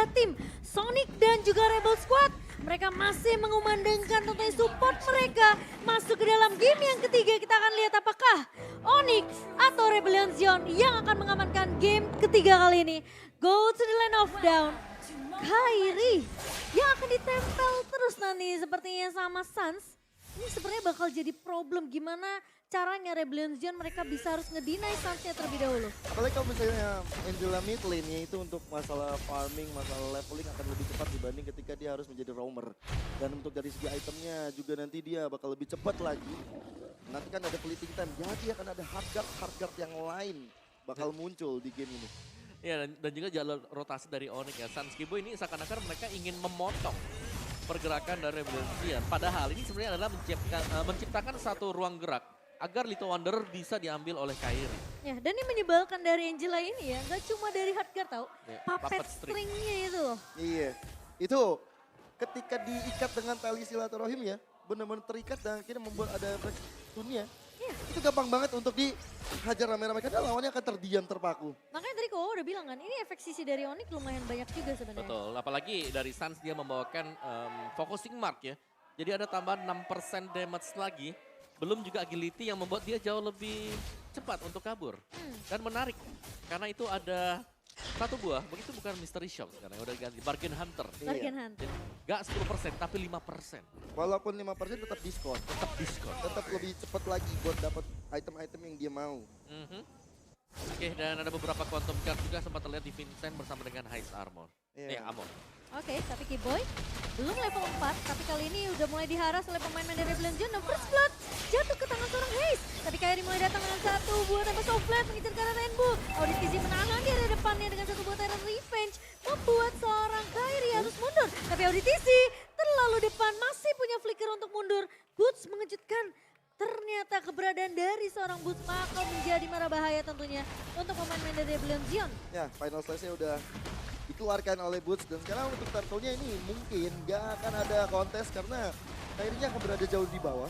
kedua tim, Sonic dan juga Rebel Squad. Mereka masih mengumandangkan tentunya support mereka masuk ke dalam game yang ketiga. Kita akan lihat apakah Onyx atau Rebellion Zion yang akan mengamankan game ketiga kali ini. Go to the land of down. Kairi yang akan ditempel terus nanti sepertinya sama Suns. Ini sebenarnya bakal jadi problem gimana caranya Rebellion Zion mereka bisa harus ngedeny Suns-nya terlebih dahulu. Apalagi kalau misalnya Angela mid lane-nya itu untuk masalah farming, masalah leveling akan lebih cepat dibanding ketika dia harus menjadi roamer. Dan untuk dari segi itemnya juga nanti dia bakal lebih cepat lagi. Nanti kan ada fleeting time, jadi akan ada hard guard yang lain bakal muncul di game ini. Ya, dan juga jalur rotasi dari Onyx ya. Sunskibo ini seakan-akan mereka ingin memotong pergerakan dari Rebellion Zion. Padahal ini sebenarnya adalah menciptakan satu ruang gerak agar Little Wanderer bisa diambil oleh Kairi. Ya, dan yang menyebalkan dari Angela ini ya, nggak cuma dari hardcore tau, Ya, puppet puppet string. string-nya itu loh. Iya, itu ketika diikat dengan tali silaturahim ya, benar-benar terikat dan akhirnya membuat ada efek stun-nya. Iya. Itu gampang banget untuk dihajar rame-rame karena lawannya akan terdiam terpaku. Makanya tadi kok udah bilang kan, ini efek sisi dari Onyx lumayan banyak juga sebenarnya. Betul, apalagi dari Suns dia membawakan focusing mark ya. Jadi ada tambahan 6% damage lagi. Belum juga agility yang membuat dia jauh lebih cepat untuk kabur. Dan menarik, karena itu ada satu buah, begitu bukan Mystery Shop sekarang, udah diganti Bargain Hunter. Bargain Hunter. Gak 10% tapi 5%. Walaupun 5% tetap diskon. Tetap diskon. Tetap lebih cepat lagi buat dapat item-item yang dia mau. Oke, dan ada beberapa quantum card juga sempat terlihat di Vincent bersama dengan Heist Armor. Iya. Armor. Oke, tapi Keyboy belum level 4, tapi kali ini udah mulai diharas oleh pemain-pemain dari Rebellion Zion. First Blood jatuh ke tangan seorang Haze. Tapi Kairi mulai datang dengan satu buah Tempest of Blade mengincar ke arah Rainbow. Audit Kizzy menahan di area depannya dengan satu buah Tyrant Revenge. Membuat seorang Kairi harus mundur. Tapi Audit Kizzy terlalu depan, masih punya flicker untuk mundur. Boots mengejutkan. Ternyata keberadaan dari seorang Boots bakal menjadi marah bahaya tentunya untuk pemain-pemain dari Rebellion Zion. Ya, final slash-nya udah dikeluarkan oleh Boots. Dan sekarang untuk turtle-nya ini mungkin gak akan ada kontes karena akhirnya akan berada jauh di bawah.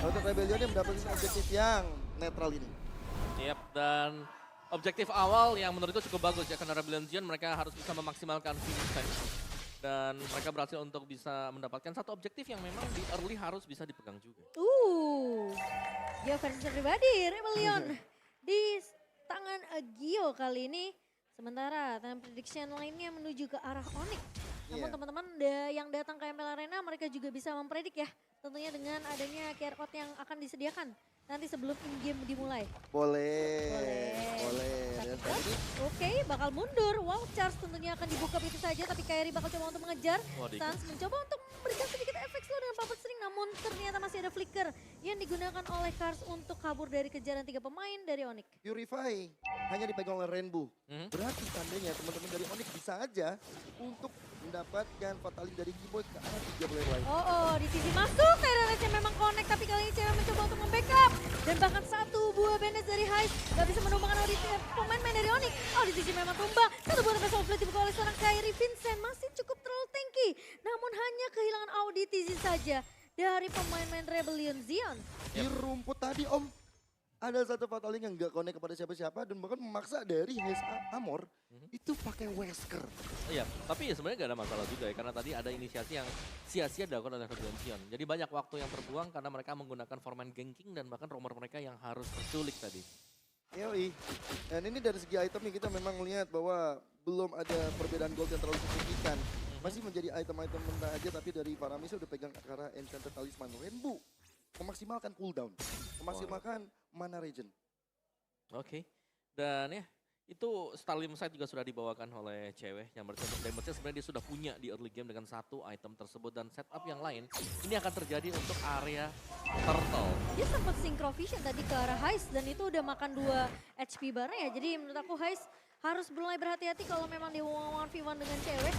Dan untuk Rebellion-nya mendapatkan objektif yang netral ini. Yap, dan objektif awal yang menurut itu cukup bagus ya. Karena Rebellion Zion mereka harus bisa memaksimalkan Vincent. Dan mereka berhasil untuk bisa mendapatkan satu objektif yang memang di early harus bisa dipegang juga. Gio versus pribadi, Rebellion di tangan Gio kali ini. Sementara tangan prediction lainnya menuju ke arah Onyx. Namun teman-teman yang datang ke ML Arena mereka juga bisa mempredik ya. Tentunya dengan adanya QR code yang akan disediakan nanti sebelum in-game dimulai. Boleh. Dan Tapi oke, bakal mundur. Wow, charge tentunya akan dibuka begitu saja. Tapi Kairi bakal coba untuk mengejar. Suns mencoba untuk memberikan sedikit efek slow dengan puppet string. Namun ternyata masih ada flicker yang digunakan oleh Cars untuk kabur dari kejaran 3 pemain dari Onyx. Purify hanya dipegang oleh Rainbow. Berarti tandanya teman-teman dari Onyx bisa aja untuk mendapatkan fatality dari Keyboy ke arah 3 player lain. Di sisi masuk, Tyrant memang connect. Tapi kali ini cewek mencoba untuk membackup. Dan bahkan satu buah bandage dari Heist gak bisa menumbangkan pemain-pemain dari Onyx. Di sisi memang tumbang. Satu buah Tempest of Blade dibuka oleh seorang Kairi. Vincent masih cukup terlalu tanky. Namun hanya kehilangan Auditz saja dari pemain-pemain Rebellion Zion. Di rumput tadi Om, ada satu fatality yang gak connect kepada siapa-siapa dan bahkan memaksa dari Haze Armor itu pakai Wesker. Iya, tapi ya sebenarnya gak ada masalah juga ya. Karena tadi ada inisiasi yang sia-sia dilakukan oleh Rebellion Zion. Jadi banyak waktu yang terbuang karena mereka menggunakan format ganking dan bahkan roamer mereka yang harus terculik tadi. Yoi. Dan ini dari segi itemnya kita memang melihat bahwa belum ada perbedaan gold yang terlalu signifikan. Masih menjadi item-item mentah aja tapi dari Faramis udah pegang ke arah Enchanted Talisman Rainbow. Memaksimalkan cooldown, memaksimalkan mana regen. Oke, dan ya itu Starlim Sight juga sudah dibawakan oleh cewek yang berarti untuk damage-nya sebenarnya dia sudah punya di early game dengan satu item tersebut dan setup yang lain ini akan terjadi untuk area turtle. Dia sempat synchro vision tadi ke arah Heist dan itu udah makan 2 HP bareng ya. Jadi menurut aku Heist harus mulai berhati-hati kalau memang dia 1v1 dengan cewek.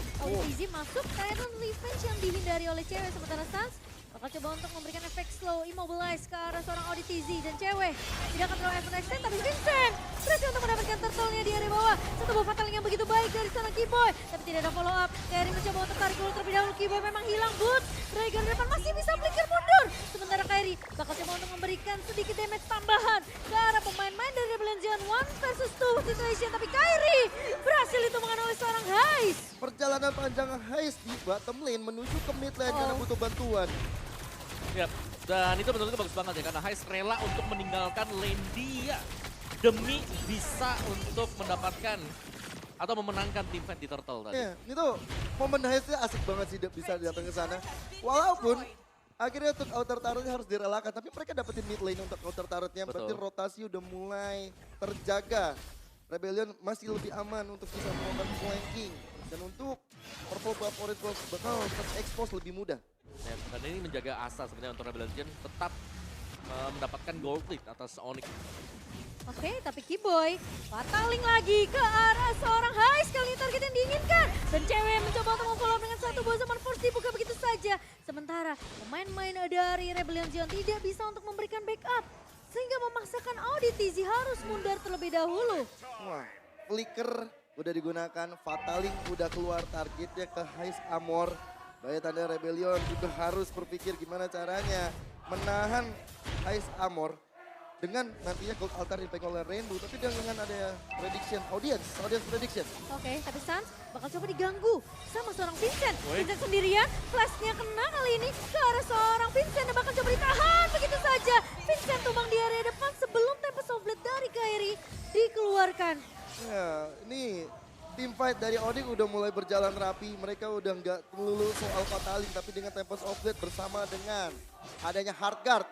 Easy masuk, Tyrant Revenge yang dihindari oleh cewek. Sementara Suns bakal coba untuk memberikan efek slow, immobilize ke arah seorang Auditz dan cewek. Tidak akan terlalu effort extend, tapi Vincent berhasil untuk mendapatkan turtle-nya di area bawah. Satu buah fatal yang begitu baik dari seorang Keyboy, tapi tidak ada follow up. Kairi mencoba untuk tarik dulu terlebih dahulu, Keyboy memang hilang. Boots, Dragon depan masih bisa flicker mundur. Sementara Kairi bakal coba untuk memberikan sedikit damage tambahan ke arah pemain-pemain dari Rebellion Zion. 1 versus 2 situation. Tapi Kairi berhasil ditemukan oleh seorang Heist. Perjalanan panjang Heist di bottom lane menuju ke mid lane karena butuh bantuan. Yap. Dan itu menurutku bagus banget ya, karena Heist rela untuk meninggalkan lane dia demi bisa untuk mendapatkan atau memenangkan tim fight di Turtle tadi. Iya, itu momen Heistnya asik banget sih bisa datang ke sana. Walaupun akhirnya untuk outer turretnya harus direlakan, tapi mereka dapetin mid lane untuk outer turretnya. Berarti Betul. rotasi udah mulai terjaga. Rebellion masih lebih aman untuk bisa melakukan flanking. Dan untuk purple buff orange buff bakal expose lebih mudah. Ya, dan ini menjaga asa sebenarnya untuk Rebel Legend tetap mendapatkan gold lead atas Onyx. Oke, tapi Kiboy fataling lagi ke arah seorang Heist. Kali ini target yang diinginkan. Dan cewek mencoba untuk memfollow dengan satu buah zaman force dibuka begitu saja. Sementara pemain-pemain dari Rebellion Zion tidak bisa untuk memberikan backup. Sehingga memaksakan Auditizi harus mundur terlebih dahulu. Wah, flicker udah digunakan, Fataling udah keluar, targetnya ke Heist Armor. Bahaya tanda Rebellion juga harus berpikir gimana caranya menahan Heist Armor dengan nantinya Gold Altar impact oleh Rainbow, tapi dengan ada prediction, audience prediction. Oke, tapi Sans bakal coba diganggu sama seorang Vincent. Woi. Vincent sendirian, flashnya kena kali ini ke arah seorang Vincent dan bakal coba ditahan begitu saja. Vincent tumbang di area depan sebelum Tempest of Blade dari Kairi dikeluarkan. Ya, ini tim fight dari Onyx udah mulai berjalan rapi. Mereka udah nggak melulu soal Fataling, tapi dengan Tempest of Blade bersama dengan adanya Hardguard.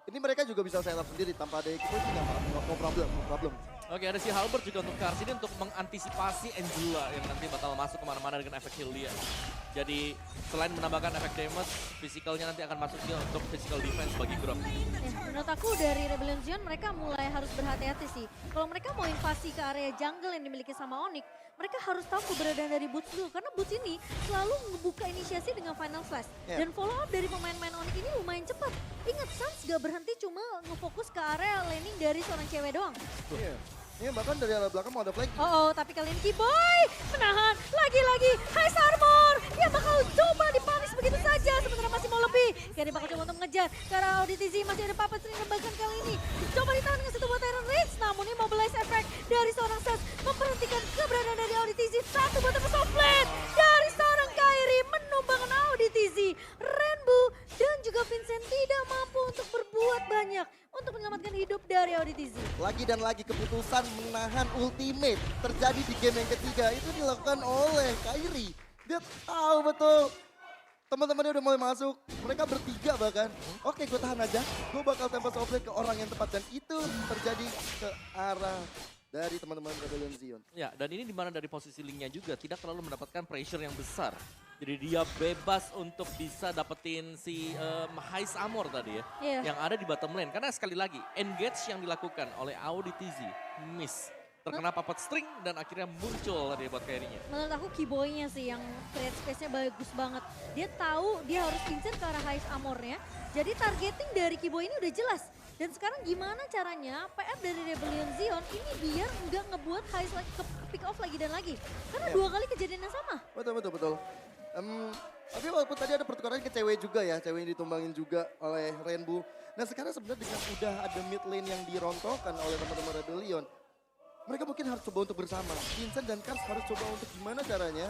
Ini mereka juga bisa setup sendiri tanpa ada equipment, no problem. Oke, ada si Halberd juga untuk Kars ini untuk mengantisipasi Angela yang nanti bakal masuk kemana-mana dengan efek heal dia. Jadi selain menambahkan efek damage, fisikalnya nanti akan masuk dia untuk physical defense bagi Grok. Ya, menurut aku dari Rebellion Zion mereka mulai harus berhati-hati sih. Kalau mereka mau invasi ke area jungle yang dimiliki sama Onyx, mereka harus tahu keberadaan dari Boots dulu. Karena Boots ini selalu ngebuka inisiasi dengan Final Flash. Yeah. Dan follow up dari pemain-pemain Onyx ini lumayan cepat. Ingat, Sans gak berhenti cuma ngefokus ke area laning dari seorang cewek doang. Iya. Ini bahkan dari arah belakang mau ada flank. Oh, tapi kali ini Kiboy menahan lagi-lagi Heist Armor. Dia bakal coba dipanis begitu saja, sementara masih mau lebih. Kairi bakal coba untuk mengejar ke arah Auditizi, masih ada Puppet sering kembalikan kali ini. Coba ditahan dengan satu buah Tyrant Rage, namun immobilize effect dari seorang Sans memperhentikan keberadaan dari Auditizi. Satu buah Tempest of Blade dari seorang Kairi menumbangkan Auditizi. Rainbow dan juga Vincent tidak mampu untuk berbuat banyak untuk menyelamatkan hidup dari Auditizi. Lagi dan lagi keputusan menahan ultimate terjadi di game yang ketiga itu dilakukan oleh Kairi. Dia tahu betul teman-temannya udah mulai masuk, mereka bertiga bahkan. Oke, gue tahan aja, gue bakal Tempest of Blade ke orang yang tepat dan itu terjadi ke arah dari teman-teman Rebellion Zion. Ya, dan ini dimana dari posisi linknya juga tidak terlalu mendapatkan pressure yang besar. Jadi dia bebas untuk bisa dapetin si Heist Armor tadi ya. Iya. Yang ada di bottom lane. Karena sekali lagi, engage yang dilakukan oleh Auditizi miss. Terkena puppet string dan akhirnya muncul tadi buat Kairi-nya. Menurut aku Kiboy-nya sih yang create space-nya bagus banget. Dia tahu dia harus Vincent ke arah Heist Armor-nya. Jadi targeting dari Kiboy ini udah jelas. Dan sekarang gimana caranya PR dari Rebellion Zion ini biar nggak ngebuat Heist ke pick off lagi dan lagi. Karena dua kali kejadiannya sama. Betul. Tapi walaupun tadi ada pertukaran ke cewek juga ya, cewek yang ditumbangin juga oleh Rainbow. Nah sekarang sebenarnya dengan udah ada mid lane yang dirontokkan oleh teman-teman Rebellion, mereka mungkin harus coba untuk bersama. Vincent dan Kars harus coba untuk gimana caranya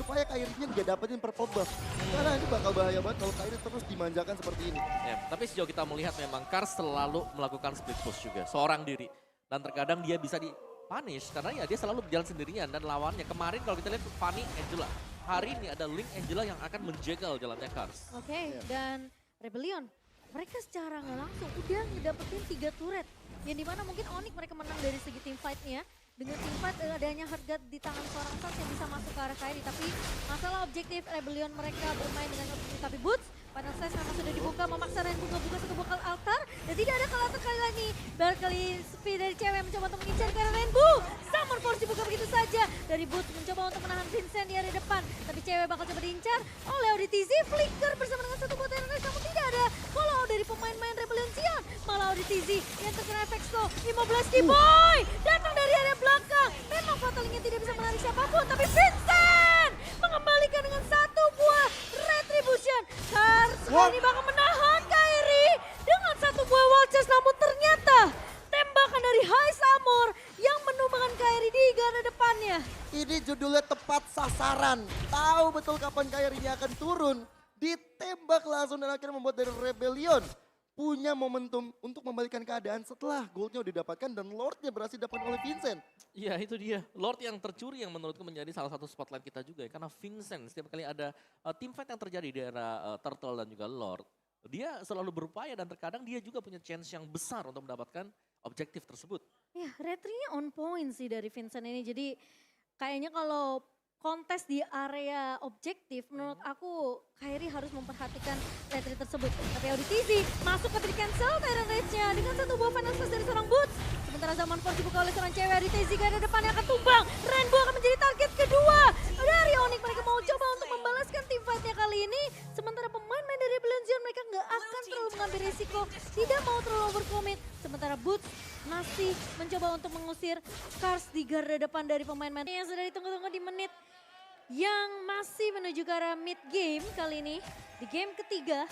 supaya Kairi-nya nggak dapetin purple buff. Karena ini bakal bahaya banget kalau Kairi terus dimanjakan seperti ini. Ya, tapi sejauh kita melihat memang Kars selalu melakukan split push juga. Seorang diri. Dan terkadang dia bisa di-punish karena ya dia selalu berjalan sendirian. Dan lawannya kemarin kalau kita lihat Fanny Angela. Hari ini ada Link Angela yang akan menjegal jalannya Kars. Oke, dan Rebellion mereka secara nggak langsung udah ngedapetin 3 turret. Yang dimana mungkin Onyx mereka menang dari segi team fight-nya. Dengan tim fight adanya Hardguard di tangan seorang Sans yang bisa masuk ke arah Kairi. Tapi masalah objektif Rebellion mereka bermain dengan objektif tapi Boots. Final Slash memang sudah dibuka, memaksa Rainbow buka satu buah altar. Dan tidak ada altar kali lagi. Kali speed dari cewek mencoba untuk mengincar ke arah Rainbow. Summon Force dibuka begitu saja. Dari Boots mencoba untuk menahan Vincent di area depan. Tapi cewek bakal coba diincar oleh Auditizi. Flicker bersama dengan satu buah Tyrant Rage. Namun tidak ada follow dari pemain-pemain Rebellion Zion. Malah Auditizi yang terkena efek slow. Immobilize Kiboy datang dari area belakang. Memang Fatalingnya tidak bisa menarik siapapun. Tapi Vincent mengembalikan dengan satu buah Retribution. Kars kali ini bakal menahan Kairi dengan satu buah Wall Charge. Namun ternyata tembakan dari Heist Armor Iya. Ini judulnya tepat sasaran. Tahu betul kapan Kyrie ini akan turun. Ditembak langsung dan akhirnya membuat dari Rebellion punya momentum untuk membalikan keadaan setelah goldnya udah didapatkan dan Lordnya berhasil didapatkan oleh Vincent. Iya itu dia, Lord yang tercuri yang menurutku menjadi salah satu spotlight kita juga ya. Karena Vincent setiap kali ada teamfight yang terjadi di era Turtle dan juga Lord. Dia selalu berupaya dan terkadang dia juga punya chance yang besar untuk mendapatkan objektif tersebut. Ya, retrinya on point sih dari Vincent ini. Jadi kayaknya kalau kontes di area objektif, menurut aku Kyrie harus memperhatikan retri tersebut. Tapi Auditizi masuk ke cancel Tyrant Rage-nya dengan satu buah final fast dari seorang Boots. Sementara zaman Force dibuka oleh seorang cewek, Auditizi ke arah depan yang akan tumbang. Rainbow akan menjadi target kedua dari Onyx. Mereka mau coba untuk membalaskan team fight-nya kali ini. Sementara pemain-pemain dari Rebellion mereka nggak akan terlalu mengambil risiko, tidak mau terlalu overcommit. Sementara Boots masih mencoba untuk mengusir Cars di garda depan dari pemain-pemain yang sudah ditunggu-tunggu di menit yang masih menuju ke arah mid game kali ini. Di game ketiga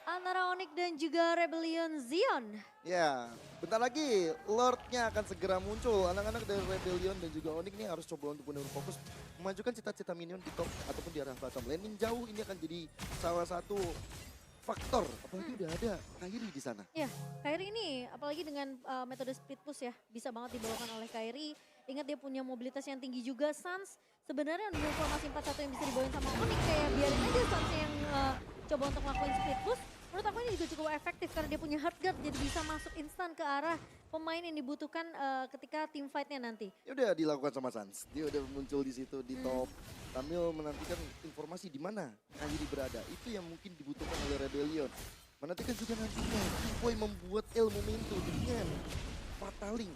antara Onyx dan juga Rebellion Zion. Ya, bentar lagi Lordnya akan segera muncul. Anak-anak dari Rebellion dan juga Onyx ini harus coba untuk benar fokus memajukan cita-cita minion di top ataupun di arah bottom. Landing jauh ini akan jadi salah satu faktor. Apalagi udah ada Kyrie di sana. Ya, Kyrie ini apalagi dengan metode split push ya, bisa banget dibawakan oleh Kyrie. Ingat dia punya mobilitas yang tinggi juga. Suns sebenarnya dengan formasi 4-1 yang bisa dibawain sama Onyx, kayak biarin aja Suns yang coba untuk ngelakuin split push. Menurut aku ini juga cukup efektif karena dia punya hard guard, jadi bisa masuk instan ke arah pemain yang dibutuhkan ketika team fight-nya nanti. Ya udah dilakukan sama Suns. Dia udah muncul di situ di top sambil menantikan informasi di mana Kyrie berada. Itu yang mungkin dibutuhkan oleh Rebellion. Menantikan juga nantinya Boy membuat El Momento dengan Fataling.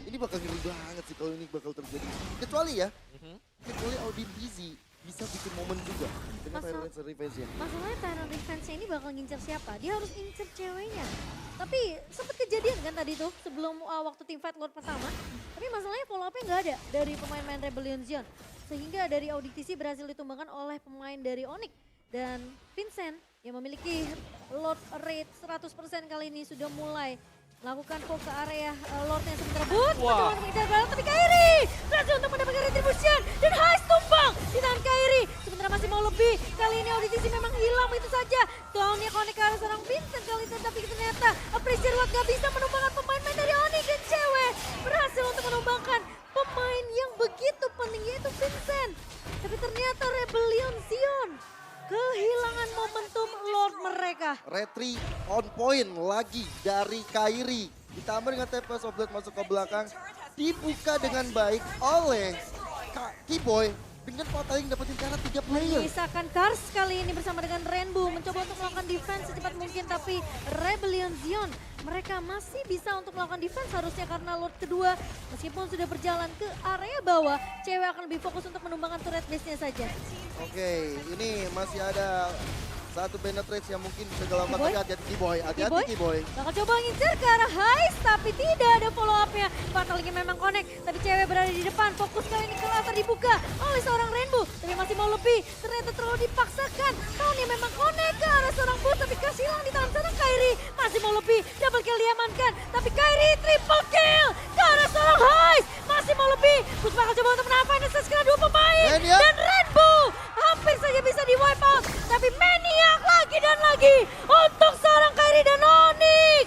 Ini bakal ngeri banget sih kalau ini bakal terjadi. Kecuali ya, kecuali Auditizi bisa bikin momen juga dengan Tyrant Revenge-nya. Masalahnya Tyrant Revenge ini bakal ngincer siapa? Dia harus ngincer ceweknya. Tapi sempat kejadian kan tadi tuh sebelum waktu team fight Lord pertama. Tapi masalahnya follow up-nya nggak ada dari pemain-pemain Rebellion Zion. Sehingga dari Auditizi berhasil ditumbangkan oleh pemain dari Onyx. Dan Vincent yang memiliki Lord rate 100% kali ini sudah mulai lakukan poke ke area Lordnya sementara Boots mencoba untuk mengejar balas, tapi Kyrie berhasil untuk mendapatkan retribution dan Heist tumbang di tangan Kyrie. Sementara masih mau lebih, kali ini Auditizi memang hilang begitu saja. Downnya connect ke arah seorang Vincent kali ini, tapi ternyata Appreciate What gak bisa menumbangkan pemain-pemain dari Onyx dan cewek berhasil untuk menumbangkan pemain yang begitu penting yaitu Vincent. Tapi ternyata Rebellion Zion kehilangan momentum Lord mereka. Retri on point lagi dari Kyrie. Ditambah dengan TPS of Blood masuk ke belakang. Dibuka dengan baik oleh K-Boy. Dengan Fataling dapetin cara 3 player. Menyisakan Cars kali ini bersama dengan Rainbow mencoba untuk melakukan defense secepat mungkin, tapi Rebellion Zion mereka masih bisa untuk melakukan defense harusnya karena Lord kedua meskipun sudah berjalan ke area bawah, cewek akan lebih fokus untuk menumbangkan turret base-nya saja. Oke, ini masih ada satu penetrate yang mungkin bisa dilakukan, tapi hati-hati K-Boy, hati-hati K-Boy. Bakal coba ngincer ke arah Heist, tapi tidak ada follow up-nya. Fatalnya memang connect, tapi cewek berada di depan. Fokus kali ini ke latar dibuka oleh seorang Rainbow, tapi masih mau lebih. Ternyata terlalu dipaksakan. Tony memang connect ke arah seorang Boots, tapi kasih hilang di tangan seorang Kyrie. Masih mau lebih, double kill diamankan. Tapi Kyrie triple kill ke arah seorang Heist. Masih mau lebih, Boots bakal coba untuk menahan Nessus kena dua pemain. Dan Rainbow hampir saja bisa di wipe out, tapi Maniac lagi dan lagi untuk seorang Kyrie dan Onyx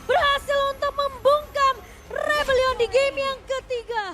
berhasil untuk membungkam Rebellion di game yang ketiga.